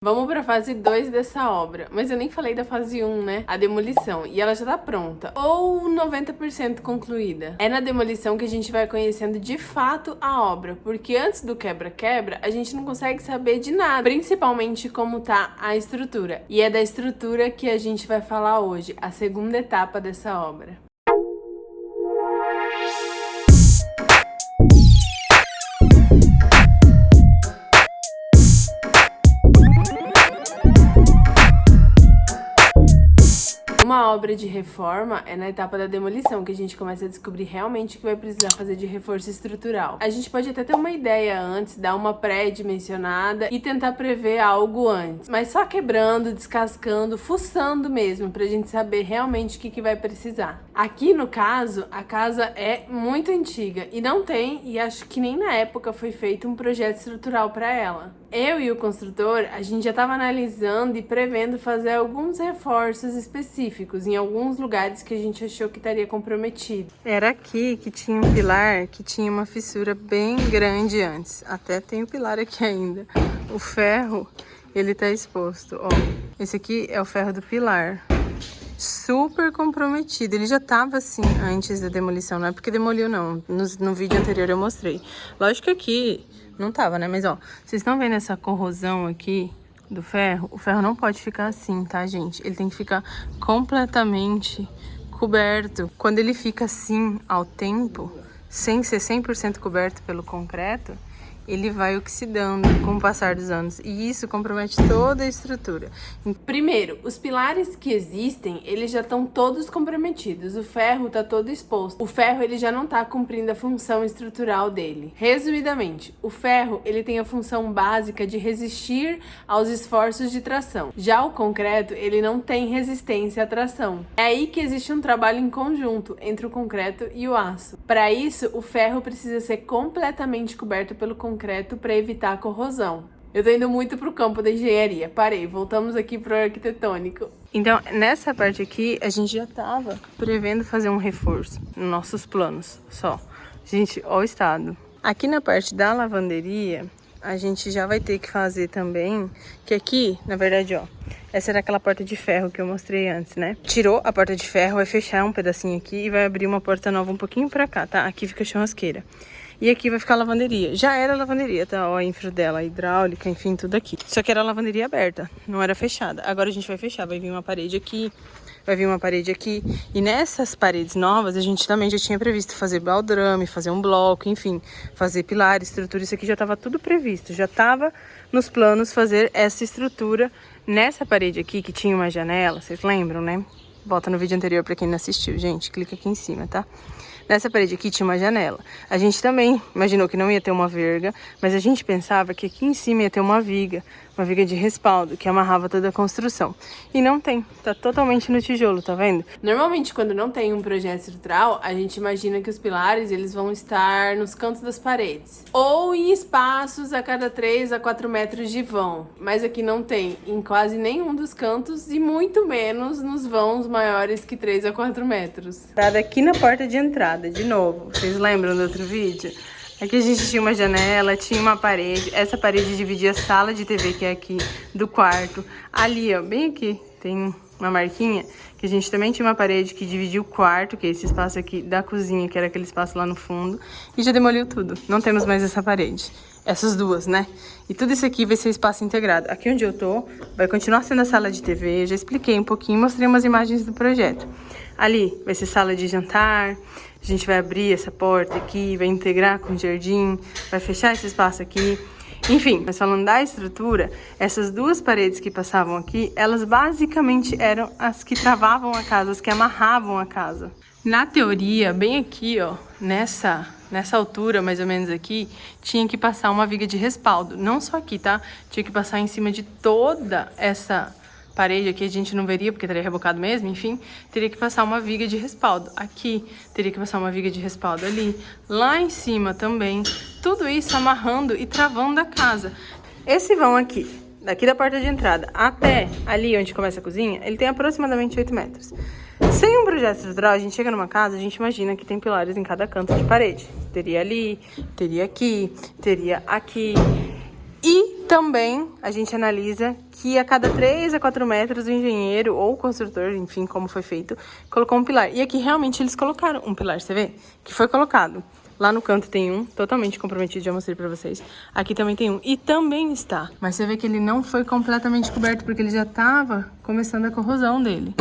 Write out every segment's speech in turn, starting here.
Vamos para a fase 2 dessa obra, mas eu nem falei da fase 1, né? A demolição, e ela já tá pronta, ou 90% concluída. É na demolição que a gente vai conhecendo de fato a obra, porque antes do quebra-quebra, a gente não consegue saber de nada, principalmente como tá a estrutura. E é da estrutura que a gente vai falar hoje, a segunda etapa dessa obra. Uma obra de reforma é na etapa da demolição que a gente começa a descobrir realmente o que vai precisar fazer de reforço estrutural. A gente pode até ter uma ideia antes, dar uma pré-dimensionada e tentar prever algo antes, mas só quebrando, descascando, fuçando mesmo, pra gente saber realmente o que vai precisar. Aqui no caso, a casa é muito antiga e não tem, e acho que nem na época foi feito um projeto estrutural para ela. Eu e o construtor, a gente já estava analisando e prevendo fazer alguns reforços específicos em alguns lugares que a gente achou que estaria comprometido. Era aqui que tinha um pilar que tinha uma fissura bem grande antes. Até tem o pilar aqui ainda. O ferro, ele tá exposto, ó. Esse aqui é o ferro do pilar. Super comprometido. Ele já tava assim antes da demolição, não é porque demoliu não. No vídeo anterior eu mostrei. Lógico que aqui não tava, né? Mas ó, vocês estão vendo essa corrosão aqui do ferro? O ferro não pode ficar assim, tá, gente? Ele tem que ficar completamente coberto. Quando ele fica assim ao tempo, sem ser 100% coberto pelo concreto, ele vai oxidando com o passar dos anos e isso compromete toda a estrutura. Primeiro, os pilares que existem, eles já estão todos comprometidos, o ferro está todo exposto. O ferro ele já não está cumprindo a função estrutural dele. Resumidamente, o ferro ele tem a função básica de resistir aos esforços de tração. Já o concreto, ele não tem resistência à tração. É aí que existe um trabalho em conjunto entre o concreto e o aço. Para isso, o ferro precisa ser completamente coberto pelo concreto para evitar a corrosão. Eu tô indo muito pro campo da engenharia. Parei, voltamos aqui pro arquitetônico. Então, nessa parte aqui, a gente já tava prevendo fazer um reforço nos nossos planos, só. Gente, ó o estado. Aqui na parte da lavanderia, a gente já vai ter que fazer também, que aqui, na verdade, ó, essa era aquela porta de ferro que eu mostrei antes, né? Tirou a porta de ferro, vai fechar um pedacinho aqui e vai abrir uma porta nova um pouquinho pra cá, tá? Aqui fica a churrasqueira. E aqui vai ficar a lavanderia. Já era a lavanderia, tá? Ó, a infra dela, a hidráulica, enfim, tudo aqui. Só que era a lavanderia aberta, não era fechada. Agora a gente vai fechar, vai vir uma parede aqui, vai vir uma parede aqui. E nessas paredes novas, a gente também já tinha previsto fazer baldrame, fazer um bloco, enfim, fazer pilar, estrutura. Isso aqui já tava tudo previsto, já tava nos planos fazer essa estrutura nessa parede aqui, que tinha uma janela, vocês lembram, né? Volta no vídeo anterior pra quem não assistiu, gente, clica aqui em cima, tá? Nessa parede aqui tinha uma janela. A gente também imaginou que não ia ter uma verga, mas a gente pensava que aqui em cima ia ter uma viga de respaldo, que amarrava toda a construção. E não tem, tá totalmente no tijolo, tá vendo? Normalmente, quando não tem um projeto estrutural, a gente imagina que os pilares, eles vão estar nos cantos das paredes. Ou em espaços a cada 3 a 4 metros de vão. Mas aqui não tem em quase nenhum dos cantos e muito menos nos vãos maiores que 3 a 4 metros. Aqui na porta de entrada, de novo, vocês lembram do outro vídeo? Aqui a gente tinha uma janela, tinha uma parede. Essa parede dividia a sala de TV, que é aqui, do quarto. Ali, ó, bem aqui, tem uma marquinha, que a gente também tinha uma parede que dividia o quarto, que é esse espaço aqui da cozinha, que era aquele espaço lá no fundo. E já demoliu tudo. Não temos mais essa parede. Essas duas, né? E tudo isso aqui vai ser espaço integrado. Aqui onde eu tô, vai continuar sendo a sala de TV. Eu já expliquei um pouquinho, mostrei umas imagens do projeto. Ali vai ser sala de jantar. A gente vai abrir essa porta aqui, vai integrar com o jardim, vai fechar esse espaço aqui. Enfim, mas falando da estrutura, essas duas paredes que passavam aqui, elas basicamente eram as que travavam a casa, as que amarravam a casa. Na teoria, bem aqui, ó, nessa altura, mais ou menos aqui, tinha que passar uma viga de respaldo. Não só aqui, tá? Tinha que passar em cima de toda essa parede aqui, a gente não veria porque estaria rebocado mesmo, enfim, teria que passar uma viga de respaldo. Aqui, teria que passar uma viga de respaldo ali. Lá em cima também. Tudo isso amarrando e travando a casa. Esse vão aqui, daqui da porta de entrada até ali onde começa a cozinha, ele tem aproximadamente 8 metros. Sem um projeto estrutural, a gente chega numa casa, a gente imagina que tem pilares em cada canto de parede. Teria ali, teria aqui, teria aqui. E também a gente analisa que a cada 3 a 4 metros o engenheiro ou o construtor, enfim, como foi feito, colocou um pilar. E aqui realmente eles colocaram um pilar, você vê? Que foi colocado. Lá no canto tem um, totalmente comprometido, já mostrei pra vocês. Aqui também tem um, e também está. Mas você vê que ele não foi completamente coberto, porque ele já tava começando a corrosão dele.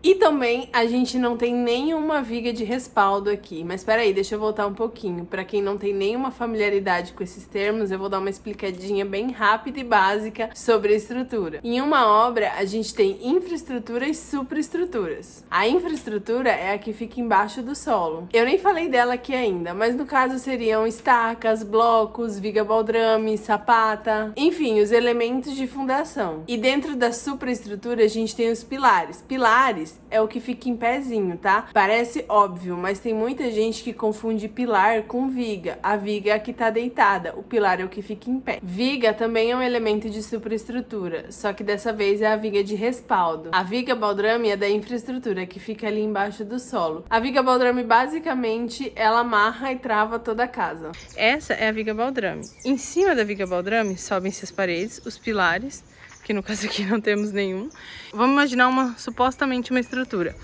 E também a gente não tem nenhuma viga de respaldo aqui. Mas peraí, deixa eu voltar um pouquinho. Pra quem não tem nenhuma familiaridade com esses termos, eu vou dar uma explicadinha bem rápida e básica sobre a estrutura. Em uma obra, a gente tem infraestrutura e supraestruturas. A infraestrutura é a que fica embaixo do solo. Eu nem falei dela aqui ainda, mas no caso seriam estacas, blocos, viga baldrame, sapata, enfim, os elementos de fundação. E dentro da supraestrutura, a gente tem os pilares. Pilares é o que fica em pezinho, tá? Parece óbvio, mas tem muita gente que confunde pilar com viga. A viga é a que tá deitada, o pilar é o que fica em pé. Viga também é um elemento de superestrutura, só que dessa vez é a viga de respaldo. A viga baldrame é da infraestrutura, que fica ali embaixo do solo. A viga baldrame, basicamente, ela amarra e trava toda a casa. Essa é a viga baldrame. Em cima da viga baldrame, sobem-se as paredes, os pilares, que no caso aqui não temos nenhum. Vamos imaginar supostamente uma estrutura.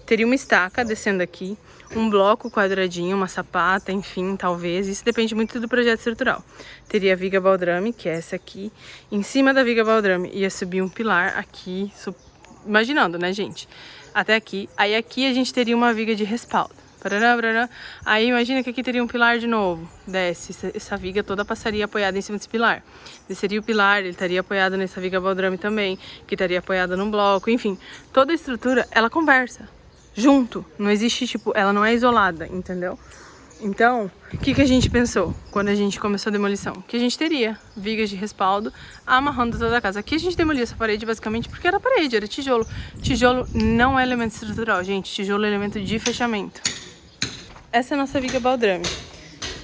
Teria uma estaca descendo aqui, um bloco quadradinho, uma sapata, enfim, talvez. Isso depende muito do projeto estrutural. Teria a viga baldrame, que é essa aqui. Em cima da viga baldrame ia subir um pilar aqui, imaginando, né, gente? Até aqui. Aí aqui a gente teria uma viga de respaldo. Aí imagina que aqui teria um pilar de novo. Desce, essa viga toda passaria apoiada em cima desse pilar. Desceria o pilar, ele estaria apoiado nessa viga baldrame também, que estaria apoiada num bloco. Enfim, toda a estrutura, ela conversa junto. Não existe, tipo, ela não é isolada, entendeu? Então, o que a gente pensou quando a gente começou a demolição? Que a gente teria vigas de respaldo amarrando toda a casa. Aqui a gente demoliu essa parede basicamente porque era parede, era tijolo. Tijolo não é elemento estrutural, gente. Tijolo é elemento de fechamento. Essa é a nossa viga baldrame.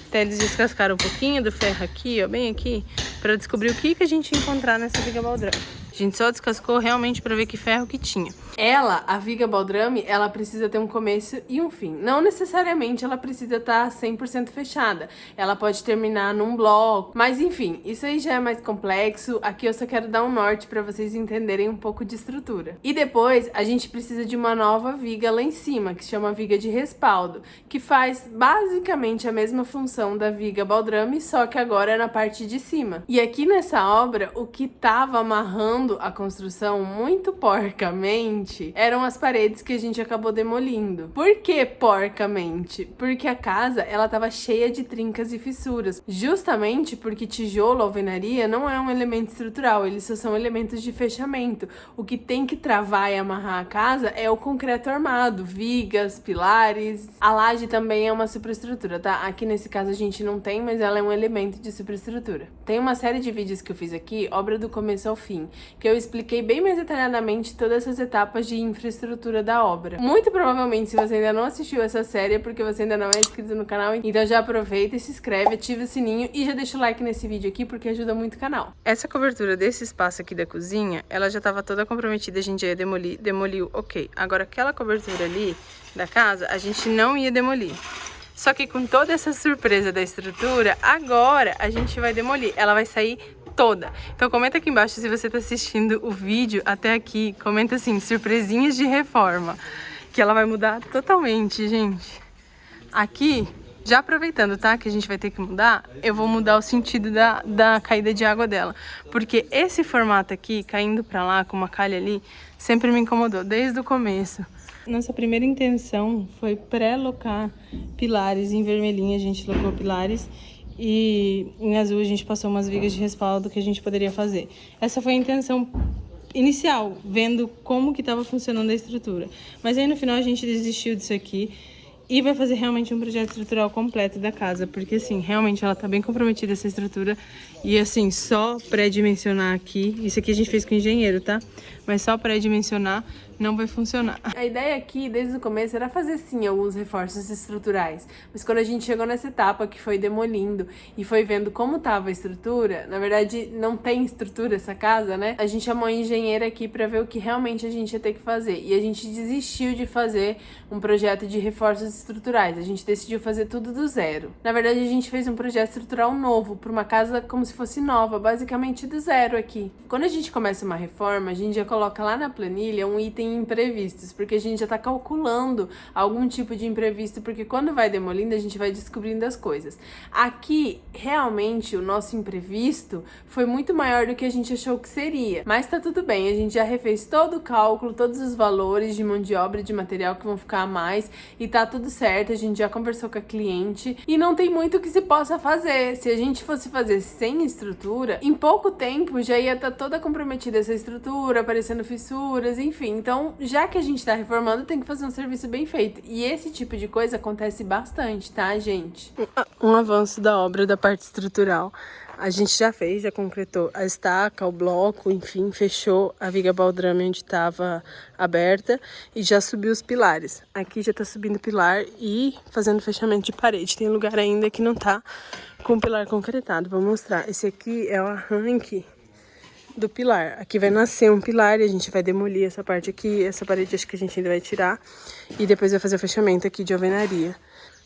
Até eles descascaram um pouquinho do ferro aqui, ó, bem aqui, para descobrir o que a gente ia encontrar nessa viga baldrame. A gente só descascou realmente para ver que ferro que tinha. Ela, a viga baldrame, ela precisa ter um começo e um fim. Não necessariamente ela precisa estar 100% fechada. Ela pode terminar num bloco. Mas enfim, isso aí já é mais complexo. Aqui eu só quero dar um norte para vocês entenderem um pouco de estrutura. E depois a gente precisa de uma nova viga lá em cima, que se chama viga de respaldo, que faz basicamente a mesma função da viga baldrame, só que agora é na parte de cima. E aqui nessa obra, o que tava amarrando a construção muito porcamente eram as paredes que a gente acabou demolindo. Por que porcamente? Porque a casa, ela tava cheia de trincas e fissuras, justamente porque tijolo, alvenaria, não é um elemento estrutural, eles só são elementos de fechamento. O que tem que travar e amarrar a casa é o concreto armado, vigas, pilares. A laje também é uma superestrutura, tá? Aqui nesse caso a gente não tem, mas ela é um elemento de superestrutura. Tem uma série de vídeos que eu fiz aqui, obra do começo ao fim, que eu expliquei bem mais detalhadamente todas essas etapas de infraestrutura da obra. Muito provavelmente, se você ainda não assistiu essa série, é porque você ainda não é inscrito no canal, então já aproveita e se inscreve, ativa o sininho e já deixa o like nesse vídeo aqui, porque ajuda muito o canal. Essa cobertura desse espaço aqui da cozinha, ela já estava toda comprometida, a gente já ia demolir, demoliu, ok. Agora aquela cobertura ali da casa, a gente não ia demolir. Só que com toda essa surpresa da estrutura, agora a gente vai demolir. Ela vai sair toda. Então comenta aqui embaixo se você tá assistindo o vídeo até aqui. Comenta assim, surpresinhas de reforma. Que ela vai mudar totalmente, gente. Aqui, já aproveitando, tá? Que a gente vai ter que mudar, eu vou mudar o sentido da caída de água dela. Porque esse formato aqui, caindo pra lá, com uma calha ali, sempre me incomodou, desde o começo. Nossa primeira intenção foi pré-locar pilares. Em vermelhinho a gente locou pilares e em azul a gente passou umas vigas de respaldo que a gente poderia fazer. Essa foi a intenção inicial, vendo como que estava funcionando a estrutura. Mas aí no final a gente desistiu disso aqui e vai fazer realmente um projeto estrutural completo da casa, porque assim, realmente ela tá bem comprometida essa estrutura e assim, só pré-dimensionar aqui, isso aqui a gente fez com o engenheiro, tá? Mas só pré-dimensionar não vai funcionar. A ideia aqui, desde o começo, era fazer sim alguns reforços estruturais, mas quando a gente chegou nessa etapa que foi demolindo e foi vendo como tava a estrutura, na verdade não tem estrutura essa casa, né? A gente chamou a engenheira aqui pra ver o que realmente a gente ia ter que fazer e a gente desistiu de fazer um projeto de reforços obras estruturais. A gente decidiu fazer tudo do zero. Na verdade, a gente fez um projeto estrutural novo, para uma casa como se fosse nova, basicamente do zero aqui. Quando a gente começa uma reforma, a gente já coloca lá na planilha um item imprevistos, porque a gente já tá calculando algum tipo de imprevisto, porque quando vai demolindo, a gente vai descobrindo as coisas. Aqui, realmente, o nosso imprevisto foi muito maior do que a gente achou que seria. Mas tá tudo bem, a gente já refez todo o cálculo, todos os valores de mão de obra e de material que vão ficar a mais, e tá tudo certo, a gente já conversou com a cliente, e não tem muito que se possa fazer. Se a gente fosse fazer sem estrutura, em pouco tempo já ia estar toda comprometida essa estrutura, aparecendo fissuras, enfim. Então, já que a gente tá reformando, tem que fazer um serviço bem feito. E esse tipo de coisa acontece bastante, tá, gente? Um avanço da obra da parte estrutural. A gente já fez, já concretou a estaca, o bloco, enfim, fechou a viga baldrame onde estava aberta e já subiu os pilares. Aqui já tá subindo pilar e fazendo fechamento de parede. Tem lugar ainda que não tá com o pilar concretado. Vou mostrar. Esse aqui é o arranque do pilar. Aqui vai nascer um pilar e a gente vai demolir essa parte aqui. Essa parede acho que a gente ainda vai tirar e depois vai fazer o fechamento aqui de alvenaria.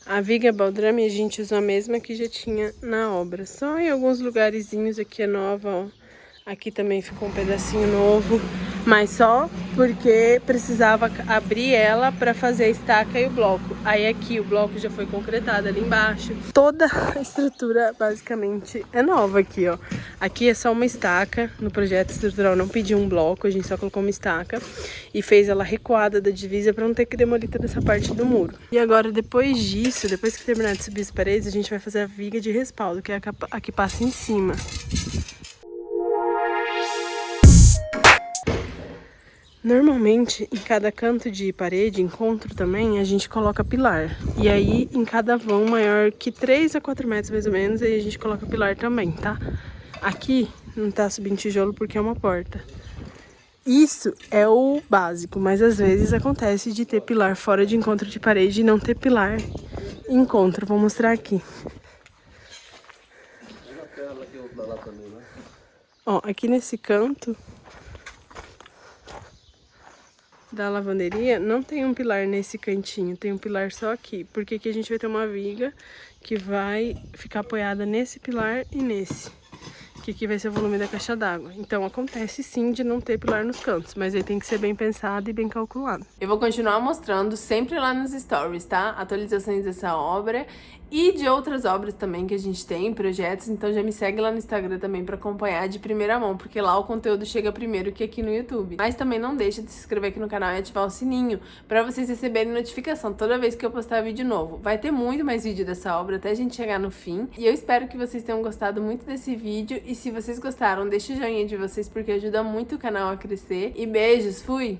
A viga baldrame a gente usou a mesma que já tinha na obra. Só em alguns lugarzinhos aqui é nova, ó. Aqui também ficou um pedacinho novo, mas só porque precisava abrir ela para fazer a estaca e o bloco. Aí aqui o bloco já foi concretado ali embaixo. Toda a estrutura basicamente é nova aqui, ó. Aqui é só uma estaca, no projeto estrutural não pediu um bloco, a gente só colocou uma estaca e fez ela recuada da divisa para não ter que demolir toda essa parte do muro. E agora depois disso, depois que terminar de subir as paredes, a gente vai fazer a viga de respaldo, que é a que passa em cima. Normalmente, em cada canto de parede, encontro também, a gente coloca pilar. E aí, em cada vão maior que 3 a 4 metros mais ou menos, aí a gente coloca pilar também, tá? Aqui não tá subindo tijolo porque é uma porta. Isso é o básico, mas às vezes acontece de ter pilar fora de encontro de parede e não ter pilar em encontro. Vou mostrar aqui. Ó, aqui nesse canto da lavanderia não tem um pilar nesse cantinho, tem um pilar só aqui, porque aqui a gente vai ter uma viga que vai ficar apoiada nesse pilar e nesse, que aqui vai ser o volume da caixa d'água. Então acontece sim de não ter pilar nos cantos, mas aí tem que ser bem pensado e bem calculado. Eu vou continuar mostrando sempre lá nos stories, tá? Atualizações dessa obra e de outras obras também que a gente tem, projetos, então já me segue lá no Instagram também pra acompanhar de primeira mão, porque lá o conteúdo chega primeiro que aqui no YouTube. Mas também não deixa de se inscrever aqui no canal e ativar o sininho pra vocês receberem notificação toda vez que eu postar vídeo novo. Vai ter muito mais vídeo dessa obra até a gente chegar no fim, e eu espero que vocês tenham gostado muito desse vídeo, e se vocês gostaram, deixa o joinha de vocês porque ajuda muito o canal a crescer, e beijos, fui!